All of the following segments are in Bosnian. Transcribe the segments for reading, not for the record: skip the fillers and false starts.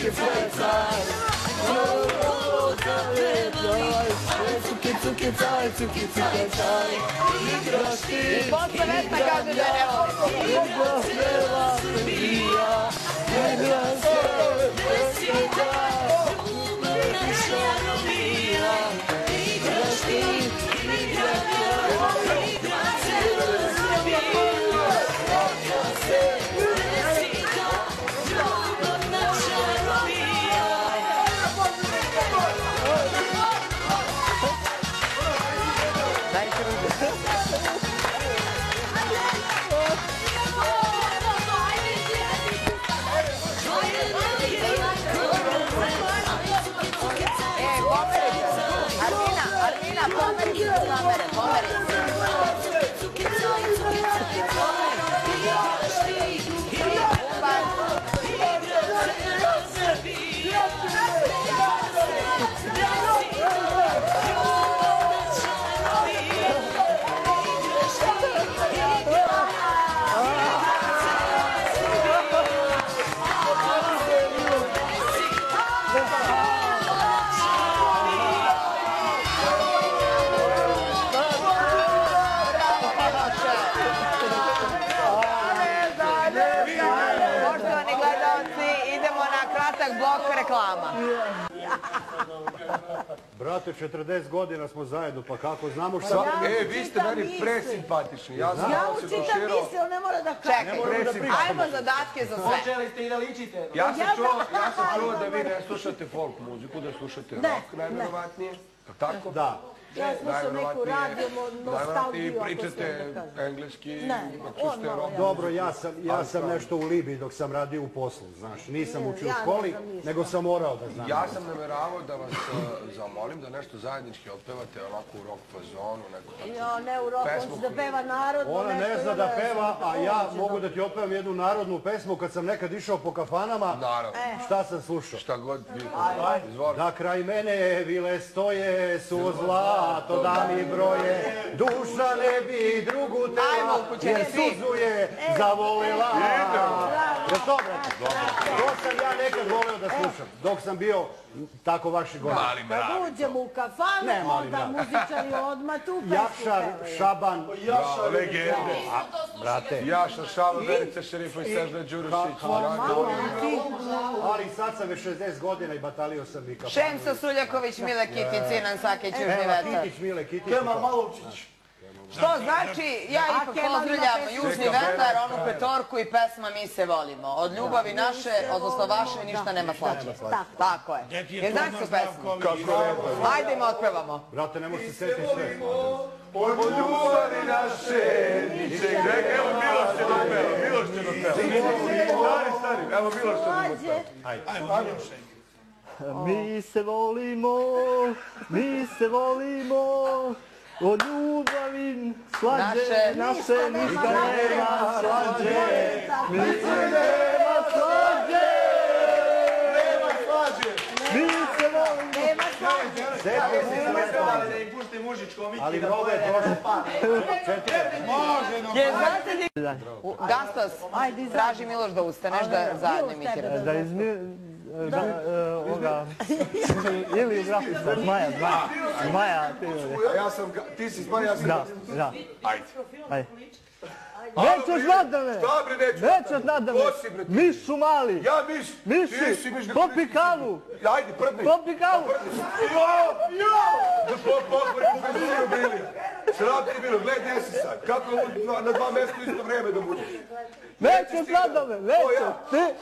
cuki, caj. Cuki, cuki, caj, cuki, cuki, caj. I posle Vesna kaže da je ne voli. Igra bela Srbija, igra se Srbija, naša Romija, igraš ti, igra bela Srbija, igra se Srbija, naša Romija. Dajte ruke. Armina, pomeri se do kamere, pomeri se. Poštovani gledalci, idemo na kratak blok reklama. Brate, 40 godina smo zajedno, pa kako znamo šta... Vi ste meni presimpatični. Ja učitam misle, on ne mora da kaže. Čekaj, ajmo zadatke za sve. Počeli ste i da ličite. Ja sam čuo da vi ne slušate folk muziku, da slušate rock najverovatnije. Tako? Da. Ja slušam neku radio, nostalgiju. I pričate engleski, ako ste rock. Dobro, ja sam nešto u Libiji dok sam radio u poslu, znaš. Nisam učio u školi, nego sam morao da znam. Ja sam nameravao da vas zamolim da nešto zajednički otpevate onako u rock fazonu, neku tako Jo, ne u rock, on će da peva narodno. Ona ne zna da peva, a ja mogu da ti otpevam jednu narodnu pesmu kad sam nekad išao po kafanama. Naravno. Šta sam slušao? Šta god vi izvolite. Da kraj mene vile stoje, su zlato da mi broje, duša ne bi drugu tela, jer suzu je zavolila. Je to, brate? To sam ja nekad voleo da slušam, dok sam bio tako vaši godina. Kad uđemo u kafanu, onda muzičari odmah tu pesmu Jašar, pevaju. Šaban, Legende. brate. Jašar, Šaban, Verica Šerifa i Sežna Đurušić. Ali sad sam već 60 godina i batalio sam i kafanu. Šemso Suljaković, Mile Kitić, Sinan Sakić, Južni vetar. Kitić, Mile Kitić. Kemal Malovčić. Što znači, ja ipak pozdravljam Južni vetar, onu petorku i pesma Mi se volimo. Od ljubavi naše, odnosno vaše, ništa nema slađe. Tako je. Jer znaš tu pesmu? Ajde im otpevamo. Brate, ne možeš se sjetiti sve. Od ljubavi naše, ničeg neka. Evo Miloš će dopeva, Miloš će dopeva. Stari, evo Miloš će dopeva. Mi se volimo, mi se volimo, od ljubavi slađe, naše ništa nema slađe, mi se nema slađe, Nema slađe. mi se volimo. Nema slađe. Da im pusti mužičko, Miki Ali da mnogo je pojede. prošlo. Jer znate li... Gastos, traži Miloš da ustaneš da zajedno imitiramo. Da ovoga, ili grafista, Zmaja, Ti si Zmaja, ja sam... da. Ajde. Nećeš nadame! Šta bre neću? Nećeš nadame! Ko si bre ti? Mišu mali! Ja miš! Miši! Ti si miš! Popi kavu! Ajde, prdni! Popi kavu! Da potvori u Braziliju bili! Sram ti bilo, gledaj gdje si sad! Kako je na dva mjesta isto vreme da bude? Nećeš nadame! Nećeš! Ti!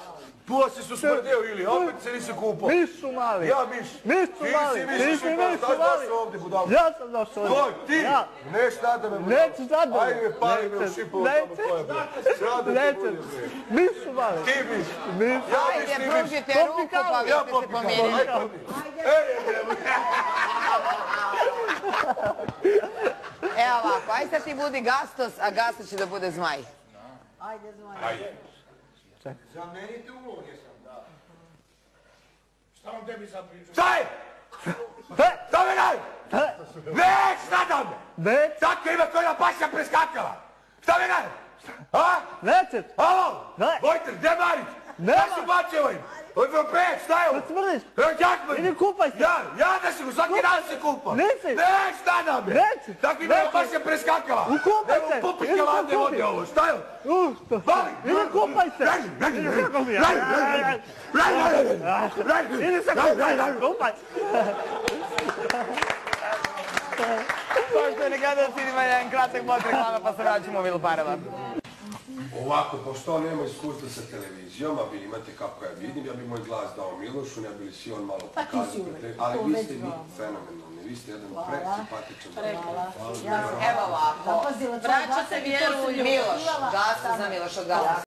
Puasi su smrdeo ili opet se nisi kupao. Mišu mali! Ja miš. Mišu mali! Ti si Mišu mali! ovdje budalo. Ja sam došao ovdje! Koj, ti? Neš nadame budalo. Nećeš nadame! Ajde me pali me u šipu tamo koja bre. Sram da ti bude bre. Mišu mali! Ti miš. Mišu! Ja miš, Ajde, ti miš. pružite ruku pa vi Ja ste se popikam. pomirili. Ajde prdni. Evo ovako, ajde sad ti budi Gastos, a Gastos će da bude Zmaj. Ajde, Zmaj. Ajde. Zamenite uloge sam, da. Šta vam tebi sad pričam? Šta je? Šta me daj? Neć nadam me! Neć! Tako ima koja paša preskakala! Šta me daj? A? Nećeš! Alo? Ne. Vojter, gdje Marić? Nema. Šta su bačeva im? Opet, stajao! Smrdiš! Kako? Idi kupaj se! Ja da se, svaki dan se kupam! Nisi! Ne, šta da me! Neću! Tako i nema, baš se preskakala! Ukupaj se! Evo, popit ladne vode ovo, stajao! Pali! Idi kupaj se! Idi se kupaj! Poštovani gledalci, idemo jedan kratak blok reklama pa se vraćamo u Vilu Pareva. Ovako, pošto on nema iskustva sa televizijom, a vi imate kako ja vidim, ja bi moj glas dao Milošu, ne bi li si on malo pokazati. Ali vi ste vi fenomenalni, vi ste jedan presimpatičan. Evo ovako, vraća se vjeru u Miloš, gasa za Miloš od Gala.